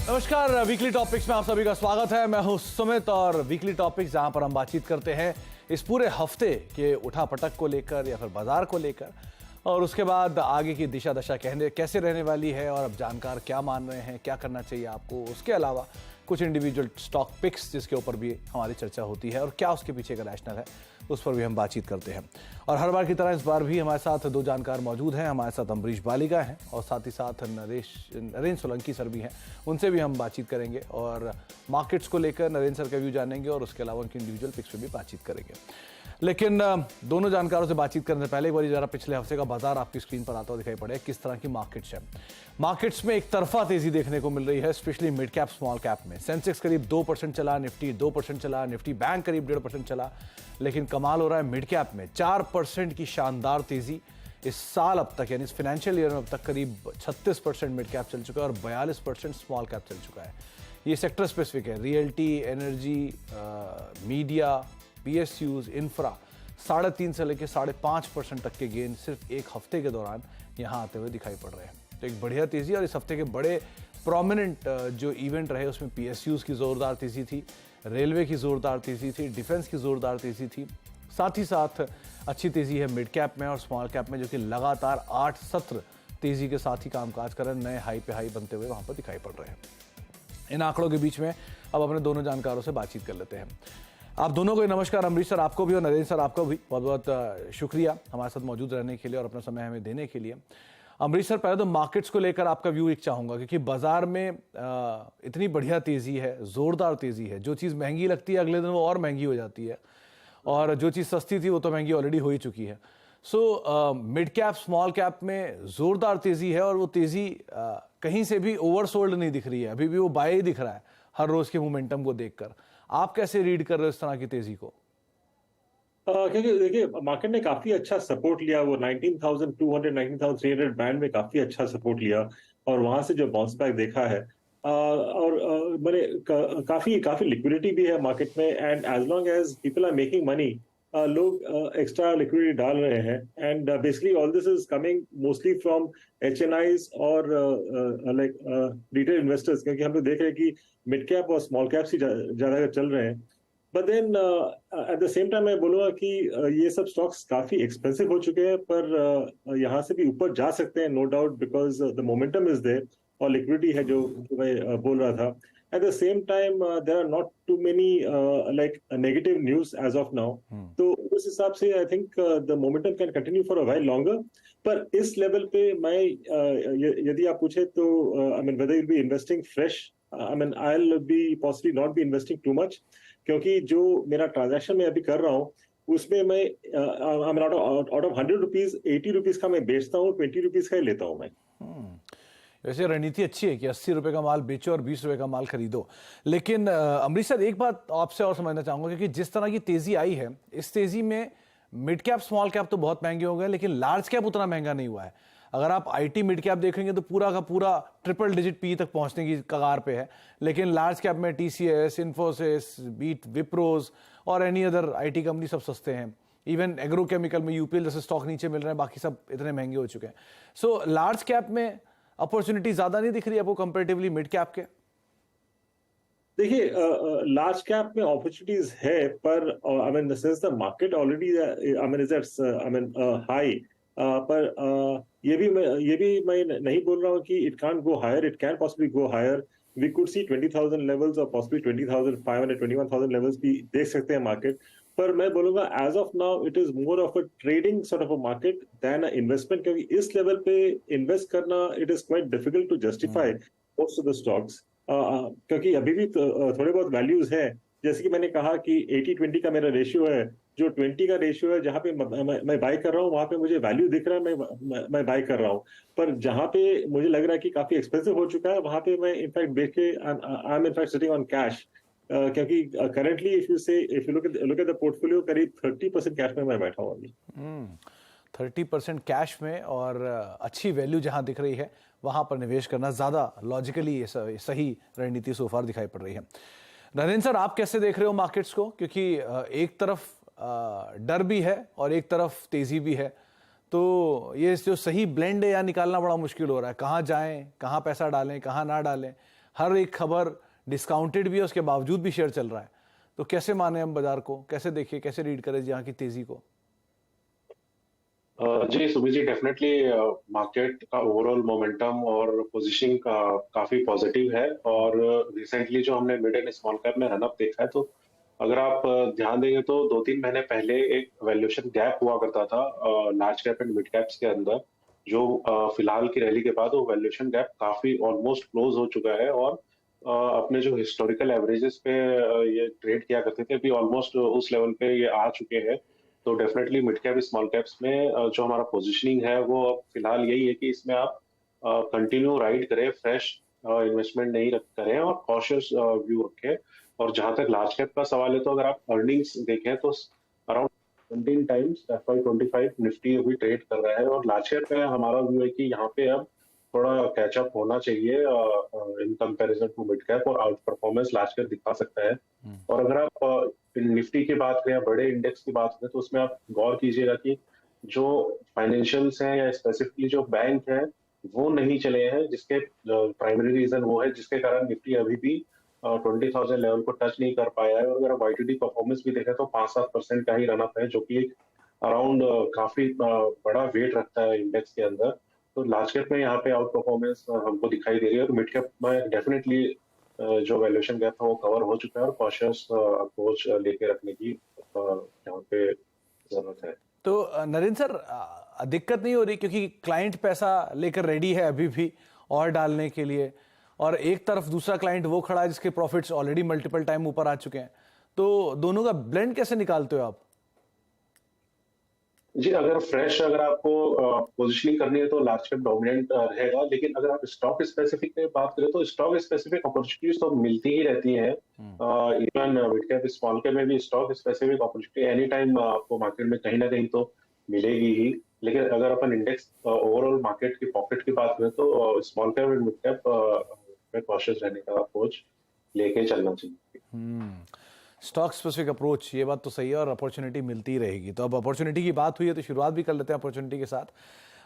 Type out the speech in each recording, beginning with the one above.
नमस्कार, weekly topics में आप सभी का स्वागत है। मैं हूं सुमित और वीकली टॉपिक्स जहां पर हम बातचीत करते हैं इस पूरे हफ्ते के उठापटक को लेकर या फिर बाजार को लेकर, और उसके बाद आगे की दिशा दशा कैसे रहने वाली है और अब जानकार क्या मान रहे हैं, क्या करना चाहिए आपको। उसके अलावा कुछ इंडिविजुअल स्टॉक पिक्स जिसके ऊपर भी हमारी चर्चा होती है और क्या उसके पीछे का रैशनल है, उस पर भी हम बातचीत करते हैं। और हर बार की तरह इस बार भी हमारे साथ दो जानकार मौजूद हैं। हमारे साथ अम्बरीश बालिगा हैं और साथ ही साथ नरेंद्र सोलंकी सर भी हैं। उनसे भी हम बातचीत करेंगे और मार्केट्स को लेकर नरेंद्र सर का व्यू जानेंगे और उसके अलावा उनकी इंडिविजुअल पिक्स पर भी बातचीत करेंगे। लेकिन दोनों जानकारों से बातचीत करने से पहले एक बार जरा पिछले हफ्ते का बाजार आपकी स्क्रीन पर आता हुआ दिखाई पड़े, किस तरह की मार्केट्स है। मार्केट्स में एक तरफा तेजी देखने को मिल रही है, specially mid cap small cap में। सेंसेक्स करीब 2% चला, निफ्टी 2% चला, निफ्टी बैंक करीब 1.5% चला। लेकिन कमाल हो रहा है मिड कैप में 4% की शानदार तेजी इस साल अब तक, यानी इस फाइनेंशियल ईयर में अब तक करीब 36% मिड कैप चल चुका है और 42% स्मॉल कैप चल चुका है। ये सेक्टर स्पेसिफिक है, realty, energy, media, PSUs, infra 3.5 से लेकर 5.5% तक के गेन सिर्फ एक हफ्ते के दौरान यहाँ आते हुए दिखाई पड़ रहे हैं। तो एक बढ़िया तेजी। और इस हफ्ते के बड़े प्रोमिनेंट जो इवेंट रहे उसमें पीएसयूज की जोरदार तेजी थी, रेलवे की जोरदार तेजी थी, डिफेंस की जोरदार तेजी थी। साथ ही साथ अच्छी तेजी है मिड कैप में और स्मॉल कैप में, जो कि लगातार 8 सत्र तेजी के साथ ही कामकाज कर रहे हैं, नए हाई पे हाई बनते हुए वहां पर दिखाई पड़ रहे हैं। इन आंकड़ों के बीच में अब अपने दोनों जानकारों से बातचीत कर लेते हैं। आप दोनों को नमस्कार। अम्बरीश सर आपको भी और नरेंद्र सर आपको भी बहुत बहुत शुक्रिया हमारे साथ मौजूद रहने के लिए और अपना समय हमें देने के लिए। अम्बरीश सर, पहले तो मार्केट्स को लेकर आपका व्यू एक चाहूंगा, क्योंकि बाजार में इतनी बढ़िया तेजी है, जोरदार तेजी है। जो चीज़ महंगी लगती है अगले दिन वो और महंगी हो जाती है, और जो चीज़ सस्ती थी वो तो महंगी ऑलरेडी हो ही चुकी है। So mid cap small cap में जोरदार तेजी है और वो तेजी कहीं से भी ओवरसोल्ड नहीं दिख रही है, अभी भी वो बाय ही दिख रहा है हर रोज के मोमेंटम को देखकर। आप कैसे रीड कर रहे हो इस तरह की तेजी को? क्योंकि देखिए मार्केट ने काफी अच्छा सपोर्ट लिया, वो 19,200 19,300 बैंड में काफी अच्छा सपोर्ट लिया और वहां से जो बाउंस बैक देखा है, और मैंने काफी काफी लिक्विडिटी भी है मार्केट में। And as long as people are making money, लोग एक्स्ट्रा लिक्विडिटी डाल रहे हैं। And basically all this is coming mostly from HNIs और लाइक रिटेल इन्वेस्टर्स, क्योंकि हम लोग देख रहे हैं कि मिड कैप और स्मॉल कैप ही ज्यादा चल रहे हैं। But then at the same time मैं बोलूंगा कि ये सब स्टॉक्स काफी एक्सपेंसिव हो चुके हैं, पर यहाँ से भी ऊपर जा सकते हैं, no doubt, because the momentum is there और लिक्विडिटी है, जो मैं बोल रहा था। At the same time there are not too many like negative news as of now, तो उस हिसाब से I think the momentum can continue for a while longer. पर इस लेवल पे मैं यदि आप पूछे तो I mean whether you will be investing fresh, I mean I will B possibly not be investing too much, क्योंकि जो मेरा ट्रांजैक्शन मैं अभी कर रहा हूँ उसमें मैं आउट ऑफ 100 रुपीज 80 रुपीज का मैं बेचता हूँ, 20 रुपीज का ही लेता हूँ मैं। वैसे रणनीति अच्छी है कि 80 रुपए का माल बेचो और 20 रुपए का माल खरीदो। लेकिन अम्बरीश सर, एक बात आपसे और समझना चाहूंगा, क्योंकि जिस तरह की तेजी आई है, इस तेजी में मिड कैप स्मॉल कैप तो बहुत महंगे हो गए, लेकिन लार्ज कैप उतना महंगा नहीं हुआ है। अगर आप आईटी मिड कैप देखेंगे तो पूरा का पूरा ट्रिपल डिजिट पी तक पहुंचने की कगार पे है, लेकिन लार्ज कैप में टीसीएस, इन्फोसिस, बीट, विप्रोज और एनी अदर आईटी कंपनी सब सस्ते हैं। इवन एग्रोकेमिकल में यूपीएल जैसे स्टॉक नीचे मिल रहे हैं, बाकी सब इतने महंगे हो चुके हैं। सो लार्ज कैप में अपॉर्चुनिटी ज्यादा नहीं दिख रही आपको कंपेरेटिवली मिड कैप के? देखिए लार्ज कैप में अपॉर्चुनिटीज है, पर I mean since the market already I mean is I mean high, पर ये भी मैं नहीं बोल रहा हूँ कि it can't go higher, it can possibly go higher. We could see 20,000 levels और पॉसिबली 20,500 21,000 लेवल्स भी देख सकते हैं मार्केट। पर मैं बोलूंगा as of now it is more of a trading sort of a market than a investment, क्योंकि इस लेवल पे इन्वेस्ट करना it is quite difficult to justify most of the stocks, क्योंकि अभी भी थोड़े बहुत वैल्यूज हैं। जैसे कि मैंने कहा कि 80-20 का मेरा रेशियो है, जो 20 का रेशियो है जहां पे मैं बाय कर रहा हूँ वहां पे मुझे वैल्यू दिख रहा है, मैं बाय कर रहा हूँ। पर जहां पे मुझे लग रहा है कि काफी एक्सपेंसिव हो चुका है, वहां पे मैं इनफैक्ट बेच के I am in fact sitting on cash, क्योंकि currently if you look at the portfolio, करीब 30% कैश में मैं बैठा हूँ अभी। 30% कैश में, और अच्छी वैल्यू जहां दिख रही है वहां पर निवेश करना ज्यादा लॉजिकली सही रणनीति सोफार दिखाई पड़ रही है। नरेंद्र सर, आप कैसे देख रहे हो मार्केट्स को? क्योंकि एक तरफ डर भी है और एक तरफ तेजी भी है, तो ये जो सही ब्लेंड है या निकालना बड़ा मुश्किल हो रहा है। कहाँ जाएं, कहाँ पैसा डालें, कहाँ ना डालें। हर एक खबर डिस्काउंटेड भी है, उसके बावजूद भी शेयर चल रहा है। तो कैसे माने हम बाजार को, कैसे देखें, कैसे रीड करें यहाँ की तेजी को? जी सुबह जी, डेफिनेटली मार्केट का ओवरऑल मोमेंटम और पोजीशनिंग का काफी पॉजिटिव है। और रिसेंटली जो हमने मिड एंड स्मॉल कैप में रनअप देखा है, तो अगर आप ध्यान देंगे तो 2-3 महीने पहले एक वैल्यूएशन गैप हुआ करता था large cap and mid caps के अंदर, जो फिलहाल की रैली के बाद वो वैल्यूएशन गैप काफी ऑलमोस्ट क्लोज हो चुका है। और अपने जो हिस्टोरिकल एवरेजेस पे ये ट्रेड किया करते थे, अभी ऑलमोस्ट उस लेवल पे ये आ चुके हैं। तो definitely mid cap small caps में जो हमारा पोजीशनिंग है वो अब फिलहाल यही है कि इसमें आप कंटिन्यू राइड करें, फ्रेश इन्वेस्टमेंट नहीं करें और कॉशियस व्यू रखें। और जहां तक लार्ज कैप का सवाल है, तो अगर आप अर्निंग्स देखें तो अराउंड 17 टाइम्स FY25 निफ्टी अभी ट्रेड कर रहा है। और लार्ज कैप में हमारा व्यू है कि यहाँ पे अब थोड़ा कैचअप होना चाहिए in comparison to mid cap, और आउट परफॉर्मेंस लार्ज कैप दिखा सकता है। और अगर आप निफ्टी की बात करें या बड़े इंडेक्स की बात करें, तो उसमें आप गौर कीजिएगा कि जो फाइनेंशियल्स हैं या स्पेसिफिकली जो बैंक हैं वो नहीं चले हैं, जिसके प्राइमरी रीजन वो है जिसके कारण निफ्टी अभी भी 20,000 लेवल को टच नहीं कर पाया है। और अगर वाईटीडी परफॉर्मेंस भी देखें तो 5-7% का ही रनअप है, जो कि अराउंड काफी बड़ा वेट रखता है इंडेक्स के अंदर। तो लार्ज कैप में यहाँ पे आउट परफॉर्मेंस हमको दिखाई दे रही है, और मिड कैप में डेफिनेटली जो वैल्यूएशन गैप था वो कवर हो चुका है, और कॉशियस अप्रोच लेके रखने की यहाँ पे जरूरत है। तो नरेंद्र सर, दिक्कत नहीं हो रही क्योंकि क्लाइंट पैसा लेकर रेडी है अभी भी और डालने के लिए, और एक तरफ दूसरा क्लाइंट वो खड़ा है जिसके प्रॉफिट्स ऑलरेडी मल्टीपल टाइम ऊपर आ चुके हैं, तो दोनों का ब्लेंड कैसे निकालते हो आप? जी, अगर आपको पोजीशनिंग करनी है तो लार्ज कैप डोमिनेंट रहेगा। लेकिन अगर आप स्टॉक स्पेसिफिक में बात करें तो स्टॉक स्पेसिफिक अपॉर्चुनिटीज तो मिलती ही रहती हैं। Even mid cap small cap में भी stock specific opportunity any time आपको मार्केट में कहीं ना कहीं तो मिलेगी ही। लेकिन अगर अपन इंडेक्स ओवरऑल मार्केट की पॉकेट की बात करें तो small cap and mid cap में कॉशियस रहने का अप्रोच लेके चलना चाहिए। स्टॉक स्पेसिफिक अप्रोच, ये बात तो सही है, और अपॉर्चुनिटी मिलती ही रहेगी। तो अब अपॉर्चुनिटी की बात हुई है तो शुरुआत भी कर लेते हैं अपॉर्चुनिटी के साथ।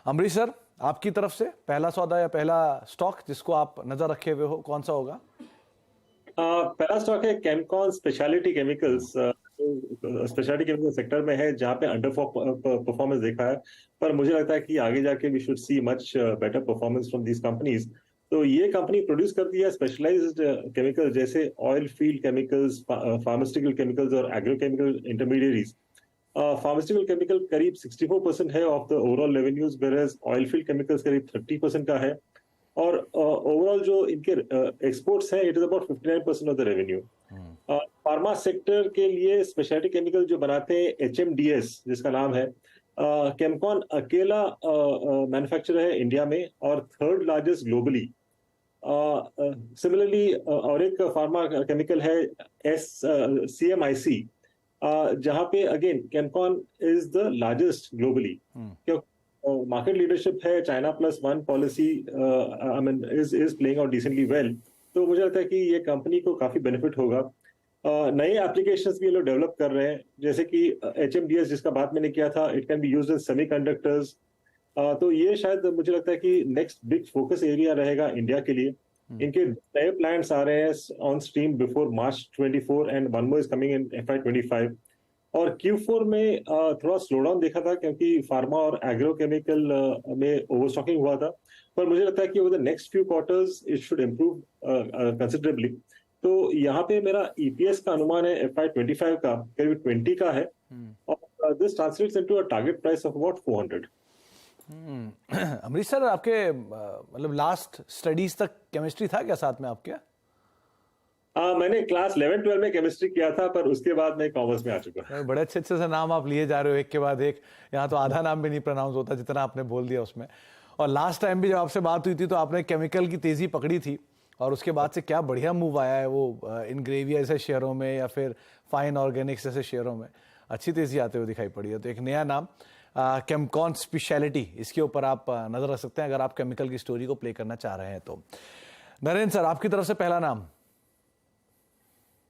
अमरीश सर, आपकी तरफ से पहला सौदा या पहला स्टॉक जिसको आप नजर रखे हुए हो, कौन सा होगा? पहला स्टॉक है Chemcon speciality chemicals. Speciality chemical sector में है जहाँ पे अंडर परफॉर्मेंस देखा है, पर मुझे लगता है कि आगे जाके we should see much better performance from these companies. तो ये कंपनी प्रोड्यूस करती है स्पेशलाइज्ड केमिकल जैसे oil field chemicals, pharmaceutical chemicals और एग्रोकेमिकल इंटरमीडिएरीज। फार्मास्यूटिकल केमिकल करीब 64% है of the overall revenues, whereas oil field chemicals करीब 30% का है। और ओवरऑल जो इनके एक्सपोर्ट्स हैं, it is about 59% of the revenue. Pharma sector के लिए स्पेशलिटी केमिकल जो बनाते हैं HMDS जिसका नाम है, केमकॉन अकेला मैन्युफैक्चरर है इंडिया में और थर्ड लार्जेस्ट ग्लोबली। सिमिलरली और एक फार्मा केमिकल है CMIC, जहां पे again Chemcon is the largest globally, क्योंकि मार्केट लीडरशिप है, China plus one policy I mean is playing out decently well. तो मुझे लगता है कि ये कंपनी को काफी बेनिफिट होगा। नए एप्लीकेशंस भी ये लोग डेवलप कर रहे हैं, जैसे कि HMDS जिसका बात मैंने किया था, it can be used in semiconductors. तो ये शायद मुझे लगता है कि नेक्स्ट बिग फोकस एरिया रहेगा इंडिया के लिए। इनके नए प्लान्स आ रहे हैं on stream before March 24 and one more is coming in FY25। और Q4 में थोड़ा स्लोडाउन देखा था क्योंकि फार्मा और एग्रोकेमिकल में ओवरस्टॉकिंग हुआ था, पर मुझे लगता है कि over the next few quarters it should improve considerably. तो यहाँ पे मेरा EPS का अनुमान है FY25 का करीब 20 का है, और this translates into a target price of about 400। Amrish sir, आपके मतलब लास्ट स्टडीज तक केमिस्ट्री था क्या साथ में आपके? मैंने क्लास 11-12 में केमिस्ट्री किया था, पर उसके बाद मैं कॉमर्स में आ चुका। बड़े अच्छे अच्छे से नाम आप लिए जा रहे हो एक के बाद एक, यहाँ तो आधा नाम भी नहीं प्रोनाउंस होता जितना आपने बोल दिया उसमें। और लास्ट टाइम भी जब आपसे बात हुई थी तो आपने केमिकल की तेजी पकड़ी थी, और उसके बाद से क्या बढ़िया मूव आया है वो इनग्रेविया जैसे शेयरों में या फिर फाइन ऑर्गेनिक्स जैसे शेयरों में अच्छी तेजी आते हुए दिखाई पड़ी है। तो एक नया नाम केमकॉन स्पेशलिटी, इसके ऊपर आप नजर रख सकते हैं अगर आप केमिकल की स्टोरी को प्ले करना चाह रहे हैं तो। नरेंद्र सर, आपकी तरफ से पहला नाम?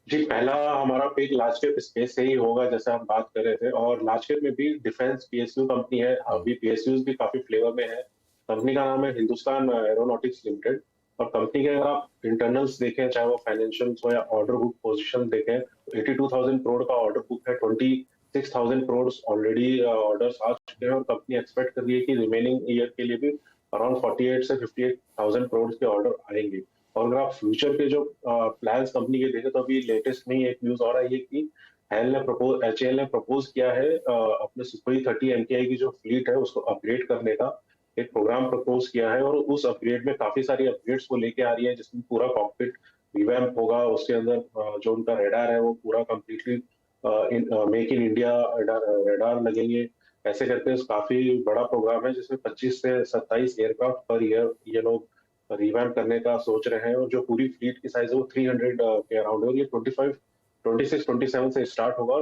जी, पहला हमारा पिक लार्ज कैप स्पेस से ही होगा, जैसे हम बात कर रहे थे। और लार्ज कैप में भी डिफेंस PSU कंपनी है, अभी PSUs भी काफी फ्लेवर में है। कंपनी का नाम है हिंदुस्तान एरोनॉटिक्स लिमिटेड। और कंपनी के अगर आप इंटरनल्स देखें, चाहे वो फाइनेंशियल्स हो या ऑर्डर बुक पोजीशन देखें, तो 82,000 करोड़ का ऑर्डर बुक है, 26,000 करोड़ ऑलरेडी ऑर्डर्स आ चुके हैं, और कंपनी एक्सपेक्ट कर रही है कि रिमेनिंग ईयर के लिए भी अराउंड 48 से 58,000 करोड़ के ऑर्डर आएंगे। और अगर आप फ्यूचर के जो प्लान्स कंपनी के देखें, तो अभी लेटेस्ट में ही एक न्यूज आ रही है कि एचएएल ने प्रपोज किया है अपने सुखोई 30 एमकेआई की जो फ्लीट है उसको अपग्रेड करने का एक प्रोग्राम प्रपोज किया है, और उस अपग्रेड में काफी सारी अपग्रेड्स वो लेके आ रही है, जिसमें पूरा कॉकपिट रिवैम्प होगा। उसके अंदर जो उनका रेडार है वो पूरा completely make in India radar लगेंगे। ऐसे करके काफी बड़ा प्रोग्राम है, जिसमें 25 से 27 एयरक्राफ्ट पर ईयर ये लोग रिवैम्प करने का सोच रहे हैं। और जो पूरी फ्लीट की साइज है वो 300 के अराउंड है, और ये 26-27 से स्टार्ट होगा,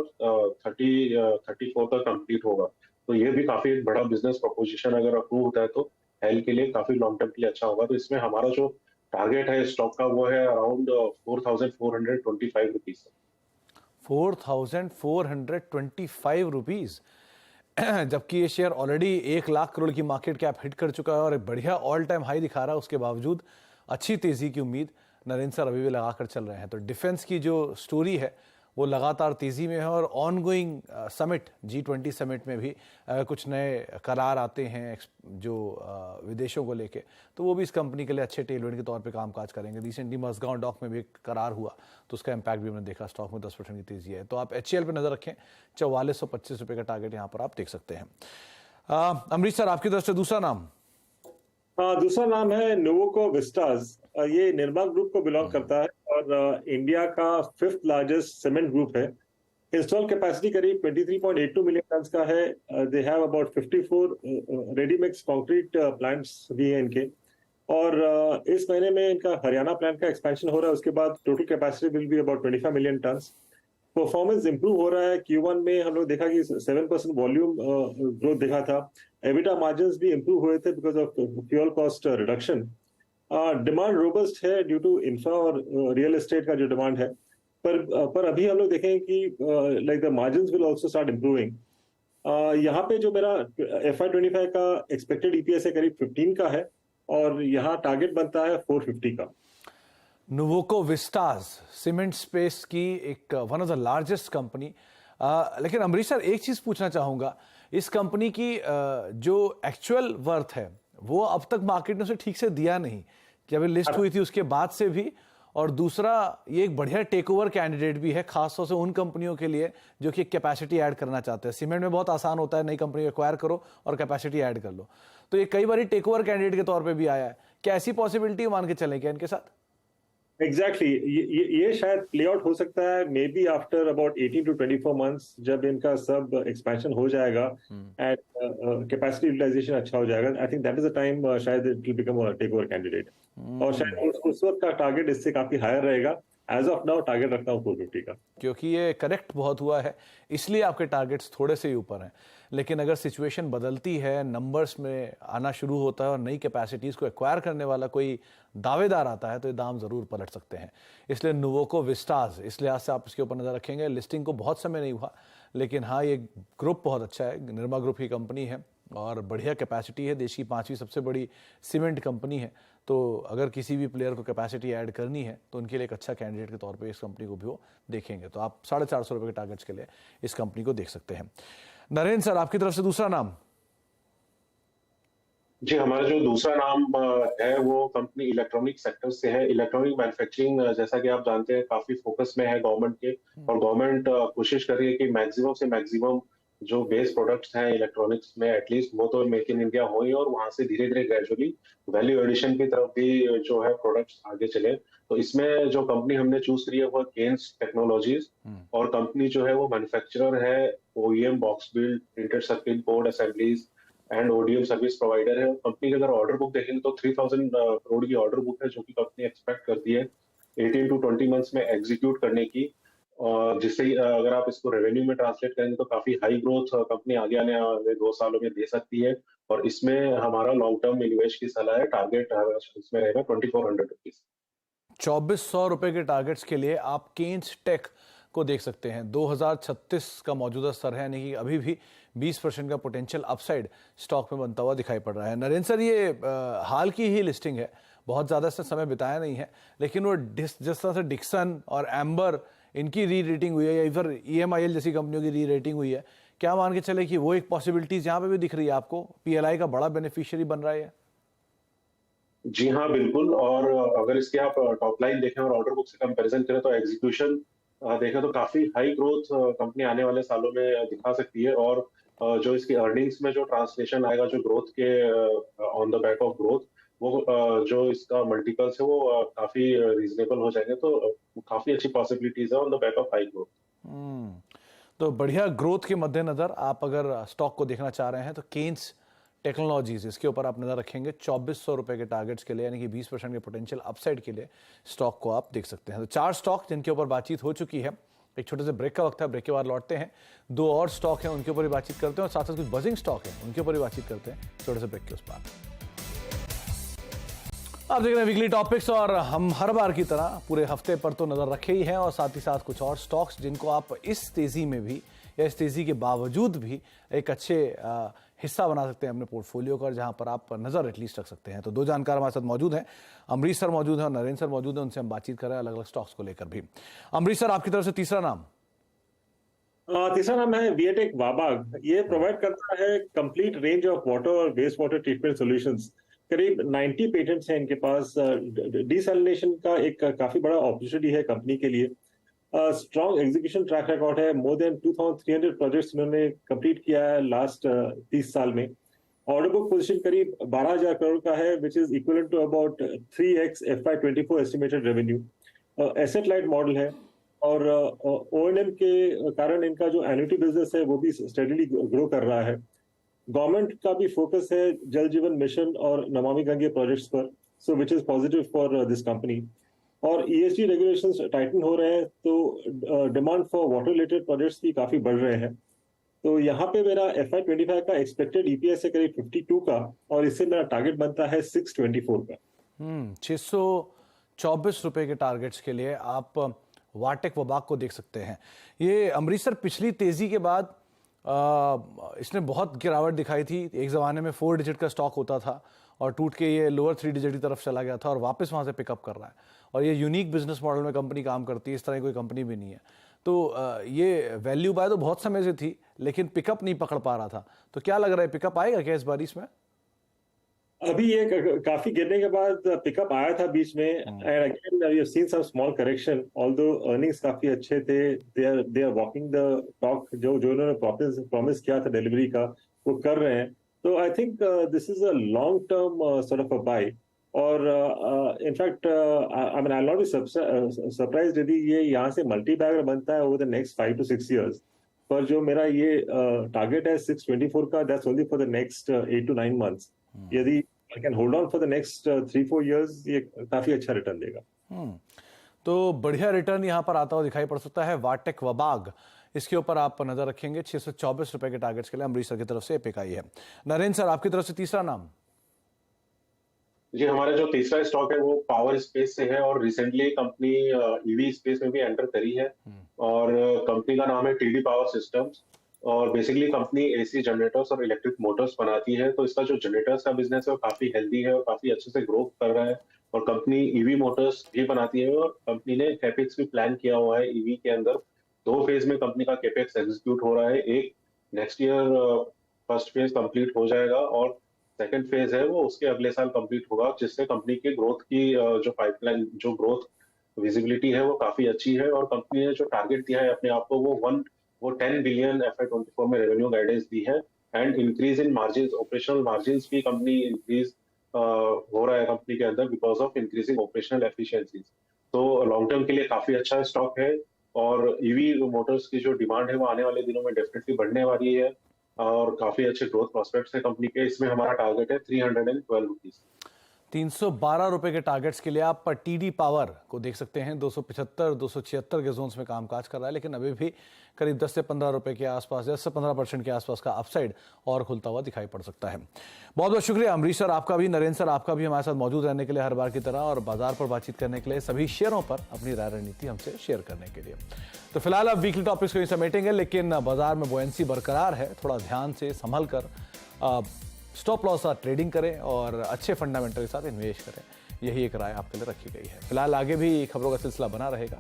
34 तक कंप्लीट होगा। तो ये भी काफी एक बड़ा बिजनेस प्रोपोजिशन अगर अप्रूव होता है तो हेल के लिए काफी लॉन्ग टर्म के लिए अच्छा होगा। तो इसमें हमारा जो टारगेट है स्टॉक का वो है अराउंड 4,425 रुपीज। 4,425 रुपीज, जबकि ये शेयर ऑलरेडी 1 लाख करोड़ की मार्केट कैप हिट कर चुका है और एक बढ़िया ऑल टाइम हाई दिखा रहा है। उसके बावजूद अच्छी तेजी की उम्मीद नरेंद्र सर अभी भी लगाकर चल रहे हैं। तो डिफेंस की जो स्टोरी है वो लगातार तेजी में है, और ऑनगोइंग समिट G20 समिट में भी कुछ नए करार आते हैं जो विदेशों को लेके, तो वो भी इस कंपनी के लिए अच्छे टेलवेंड के तौर पे कामकाज करेंगे। रिसेंटली मसगांव डॉक में भी एक करार हुआ, तो उसका इम्पैक्ट भी हमने देखा, स्टॉक में 10% की तेजी है। तो आप HCL पे नजर रखें, 4425 रुपये का टारगेट यहाँ पर आप देख सकते हैं। अमरीश सर, आपकी तरफ से दूसरा नाम? दूसरा नाम है नुवोको विस्टास। ये निर्मा ग्रुप को बिलोंग करता है और इंडिया का 5th लार्जेस्ट सीमेंट ग्रुप है। इंस्टॉल कैपेसिटी करीब 23.82 मिलियन टन का है। They have about 54 ready mix concrete plants भी हैं इनके, और इस महीने में इनका हरियाणा प्लांट का एक्सपेंशन हो रहा है। उसके बाद total capacity will be about 25 million ton. Performance improve हो रहा है। Q1 में हम लोग देखा कि 7% वॉल्यूम ग्रोथ देखा था। एबिटा मार्जिन्स भी इंप्रूव हुए थे because of fuel cost reduction. Demand robust है ड्यू टू इंफ्रा और रियल एस्टेट का जो डिमांड है, पर अभी हम लोग देखें कि like the margins will also start improving. यहाँ पे जो मेरा FY25 का एक्सपेक्टेड EPS है करीब 15 का है, और यहाँ टारगेट बनता है 450 का। नुवोको विस्टास सीमेंट स्पेस की एक one of the largest company. लेकिन अमरीश सर, एक चीज पूछना चाहूंगा, इस कंपनी की जो एक्चुअल वर्थ है वो अब तक मार्केट ने उसे ठीक से दिया नहीं, कि अभी लिस्ट हुई थी उसके बाद से भी। और दूसरा, ये एक बढ़िया टेक ओवर कैंडिडेट भी है, खासतौर से उन कंपनियों के लिए जो कि कैपेसिटी ऐड करना चाहते हैं। सीमेंट में बहुत आसान होता है, नई कंपनी एक्वायर करो और कैपेसिटी ऐड कर लो, तो ये कई बार टेक ओवर कैंडिडेट के तौर पे भी आया है। क्या ऐसी पॉसिबिलिटी मान के चलें क्या इनके साथ? एग्जैक्टली ये शायद प्ले आउट हो सकता है may be after about 18 to 24 months, जब इनका सब एक्सपेंशन हो जाएगा एंड कैपेसिटी यूटिलाइजेशन अच्छा हो जाएगा। I think that is the time शायद it will become a take over candidate, और शायद उस वक्त का टारगेट इससे काफी हायर रहेगा। एज ऑफ नाउ टारगेट रखता हूँ 450 का, क्योंकि ये करेक्ट बहुत हुआ है, इसलिए आपके टारगेट्स थोड़े से ही ऊपर हैं। लेकिन अगर सिचुएशन बदलती है, नंबर्स में आना शुरू होता है और नई कैपेसिटीज़ को एक्वायर करने वाला कोई दावेदार आता है, तो ये दाम ज़रूर पलट सकते हैं। इसलिए नुवोको विस्टास, इस लिहाज से आप इसके ऊपर नज़र रखेंगे। लिस्टिंग को बहुत समय नहीं हुआ, लेकिन हाँ, ये ग्रुप बहुत अच्छा है, निर्मा ग्रुप की कंपनी है और बढ़िया कैपेसिटी है, देश की 5वीं सबसे बड़ी सीमेंट कंपनी है। तो अगर किसी भी प्लेयर को कैपेसिटी ऐड करनी है तो उनके लिए एक अच्छा कैंडिडेट के तौर पे इस कंपनी को भी वो देखेंगे। तो आप 450 रुपये के टारगेट्स के लिए इस कंपनी को देख सकते हैं। नरेंद्र सर, आपकी तरफ से दूसरा नाम? जी, हमारा जो दूसरा नाम है वो कंपनी इलेक्ट्रॉनिक सेक्टर से है। इलेक्ट्रॉनिक मैन्युफैक्चरिंग, जैसा कि आप जानते हैं, काफी फोकस में है गवर्नमेंट के, और गवर्नमेंट कोशिश कर रही है कि मैक्सिमम से मैक्सिमम जो बेस प्रोडक्ट्स हैं इलेक्ट्रॉनिक्स में एटलीस्ट वो तो मेक इन इंडिया हो ही, और वहां से धीरे धीरे ग्रेजुअली वैल्यू एडिशन की तरफ भी जो है प्रोडक्ट्स आगे चले। तो इसमें जो कंपनी हमने चूज करी है वो केन्स टेक्नोलॉजीज, और कंपनी जो है वो मैन्युफैक्चरर है, OEM box build, printed circuit board assemblies and ODM service provider है। कंपनी का अगर ऑर्डर बुक देखेंगे तो 3000 करोड़ की ऑर्डर बुक है, जो कि कंपनी एक्सपेक्ट करती है 18 to 20 मंथ्स में एग्जीक्यूट करने की, जिससे अगर आप इसको रेवेन्यू में ट्रांसलेट करेंगे तो काफी हाई ग्रोथ कंपनी आगे आने वाले 2 सालों में दे सकती है। और इसमें हमारा लॉन्ग टर्म निवेश की सलाह है। टारगेट इसमें रहेगा 2400 रुपीज। 2400 रुपये के टारगेट्स के लिए आप केन्स टेक को देख सकते हैं। 2036 का मौजूदा स्तर है, यानी कि अभी भी 20% का पोटेंशियल अपसाइड स्टॉक में बनता हुआ दिखाई पड़ रहा है। नरेंद्र सर, ये हाल की ही लिस्टिंग है, बहुत ज़्यादा इससे समय बिताया नहीं है, लेकिन वो जिस तरह से डिक्सन और एम्बर इनकी री रेटिंग हुई है या फिर EMIL जैसी कंपनियों की री रेटिंग हुई है, क्या मान के चले कि वो एक पॉसिबिलिटीज यहाँ पे भी दिख रही है आपको? PLI का बड़ा बेनिफिशियरी बन रहा है? जी हाँ, बिल्कुल। और अगर इसके आप टॉप लाइन देखें और ऑर्डर बुक से कंपैरिजन करें तो एग्जीक्यूशन देखें तो काफी हाई ग्रोथ कंपनी आने वाले सालों में दिखा सकती है। और जो इसकी अर्निंग्स में जो ट्रांसलेशन आएगा, जो ग्रोथ के on the back of growth, वो जो इसका मल्टीपल्स है वो काफी रीजनेबल हो जाएंगे। तो काफी अच्छी पॉसिबिलिटीज है on the back of high growth. तो बढ़िया ग्रोथ के मद्देनजर आप अगर स्टॉक को देखना चाह रहे हैं तो केन्स टेक्नोलॉजीज, इसके ऊपर आप नजर रखेंगे 2400 रुपए के टारगेट्स के लिए, यानी कि 20% के पोटेंशियल अपसाइड के लिए स्टॉक को आप देख सकते हैं। तो 4 स्टॉक जिनके ऊपर बातचीत हो चुकी है। एक छोटे से ब्रेक का वक्त है, ब्रेक के बाद लौटते हैं। 2 और स्टॉक हैं, उनके ऊपर ही बातचीत करते हैं, और साथ साथ कुछ बजिंग स्टॉक है उनके ऊपर ही बातचीत करते हैं छोटे से ब्रेक के उस पार। आप देख रहे हैं वीकली टॉपिक्स, और हम हर बार की तरह पूरे हफ्ते पर तो नजर रखे ही हैं, और साथ ही साथ कुछ और स्टॉक्स जिनको आप इस तेजी में भी या इस तेजी के बावजूद भी एक अच्छे हिस्सा बना सकते हैं अपने पोर्टफोलियो का, जहां पर आप नजर एटलीस्ट रख सकते हैं। तो 2 जानकार हमारे साथ मौजूद हैं, अमरीश सर मौजूद हैं और नरेंद्र सर मौजूद हैं। उनसे हम बातचीत कर रहे हैं अलग अलग स्टॉक्स को लेकर भी। अमरीश सर, आपकी तरफ से तीसरा नाम? तीसरा नाम है विएटेक वाबाग। ये प्रोवाइड करता है कंप्लीट रेंज ऑफ वाटर और वेस्ट वाटर ट्रीटमेंट सॉल्यूशंस। करीब 90 पेटेंट्स हैं इनके पास। डिसैलिनेशन का एक काफी बड़ा अपॉर्चुनिटी है कंपनी के लिए। स्ट्रॉन्ग एग्जीक्यूशन ट्रैक रिकॉर्ड है। मोर देन 2300 प्रोजेक्ट्स इन्होंने कंप्लीट किया है लास्ट 30 साल में। ऑर्डर बुक पोजीशन करीब 12,000 करोड़ का है, which is equivalent to about 3x FY24 estimated revenue. Asset light model है, और O&M के कारण इनका जो एन्युटी बिजनेस है वो भी स्टेडीली ग्रो कर रहा है। गवर्नमेंट का भी फोकस है जल जीवन मिशन और नमामि गंगे प्रोजेक्ट्स पर, so which is positive for this company. और ESG रेगुलेशंस टाइटन हो रहे हैं, तो demand for water related projects भी काफी बढ़ रहे हैं। तो यहाँ पे मेरा FY25 का एक्सपेक्टेड EPS है करीब 52 का, और इससे मेरा टारगेट बनता है 624 का। 624 रुपए के टारगेट्स के लिए आप वाटेक वबाग को देख सकते हैं। ये अमरीश सर, पिछली तेजी के बाद इसने बहुत गिरावट दिखाई थी। एक ज़माने में 4 डिजिट का स्टॉक होता था और टूट के ये लोअर 3 डिजिट की तरफ चला गया था, और वापस वहाँ से पिकअप कर रहा है। और ये यूनिक बिजनेस मॉडल में कंपनी काम करती है, इस तरह की कोई कंपनी भी नहीं है। तो ये वैल्यू बाय तो बहुत समय से थी, लेकिन पिकअप नहीं पकड़ पा रहा था। तो क्या लग रहा है, पिकअप आएगा क्या इस बार इसमें? अभी ये काफी गिरने के बाद पिकअप आया था बीच में, and again we have seen some small correction. Although earnings काफी अच्छे थे, they are walking the talk. जो इन्होंने प्रॉमिस किया था डिलीवरी का, वो कर रहे हैं। तो I think this is a long term sort of a buy. और in fact I mean I not be surprised यदि ये यहाँ से मल्टी बैगर बनता है over the next 5 to 6 years। पर जो मेरा ये टारगेट है 624 का, that's only for the next 8 to 9 months। यदि I can hold on for the next 3-4 years, ये काफी अच्छा रिटर्न देगा। तो बढ़िया रिटर्न यहाँ पर आता हुआ दिखाई पड़ सकता है। वाटेक वबाग, इसके ऊपर आप नजर रखेंगे। 624 रुपए के टारगेट्स के लिए अमरीश सर की तरफ से पिक आई है। नरेंद्र सर, आपकी तरफ से तीसरा नाम? जी, हमारा जो तीसरा स्टॉक है वो पावर स्पेस से है, और रिसेंटली कंपनी ईवी स्पेस में भी एंटर करी है। और कंपनी का नाम है TD पावर सिस्टम्स। और बेसिकली कंपनी AC जनरेटर्स और इलेक्ट्रिक मोटर्स बनाती है। तो इसका जो जनरेटर्स का बिजनेस है वो काफी हेल्दी है और काफी अच्छे से ग्रो कर रहा है। और कंपनी EV मोटर्स भी बनाती है, और कंपनी ने कैपेक्स भी प्लान किया हुआ है EV के अंदर। 2 फेज में कंपनी का कैपेक्स एग्जीक्यूट हो रहा है। एक next year first phase complete हो जाएगा, और सेकंड फेज है वो उसके अगले साल कंप्लीट होगा, जिससे कंपनी की ग्रोथ की जो पाइपलाइन, जो ग्रोथ विजिबिलिटी है वो काफी अच्छी है। और कंपनी ने जो टारगेट दिया है अपने आप को, वो 10 बिलियन FY24 में रेवेन्यू गाइडेंस दी है। And increase in margin, operational margin भी कंपनी इंक्रीज हो रहा है कंपनी के अंदर, because of increasing operational efficiencies. तो लॉन्ग टर्म के लिए काफी अच्छा स्टॉक है। और EV मोटर्स की जो डिमांड है वो आने वाले दिनों में डेफिनेटली बढ़ने वाली है, और काफी अच्छे ग्रोथ प्रोस्पेक्ट्स है कंपनी के। इसमें हमारा टारगेट है 312 रुपीज। 312 रुपए के टारगेट्स के लिए आप टीडी पावर को देख सकते हैं। 275 276 के जोन्स में कामकाज कर रहा है, लेकिन अभी भी करीब 10 से 15 रुपए के आसपास, 10 से 15% के आसपास का अपसाइड और खुलता हुआ दिखाई पड़ सकता है। बहुत बहुत शुक्रिया अमरीश सर आपका भी, नरेंद्र सर आपका भी हमारे साथ मौजूद रहने के लिए हर बार की तरह, और बाजार पर बातचीत करने के लिए, सभी शेयरों पर अपनी राय रणनीति हमसे शेयर करने के लिए। तो फिलहाल अब वीकली टॉपिक्स को ही समेटेंगे, लेकिन बाजार में बुओयेंसी बरकरार है। थोड़ा ध्यान से संभल कर स्टॉप लॉस साथ ट्रेडिंग करें और अच्छे फंडामेंटल के साथ इन्वेस्ट करें, यही एक राय आपके लिए रखी गई है। फिलहाल आगे भी खबरों का सिलसिला बना रहेगा।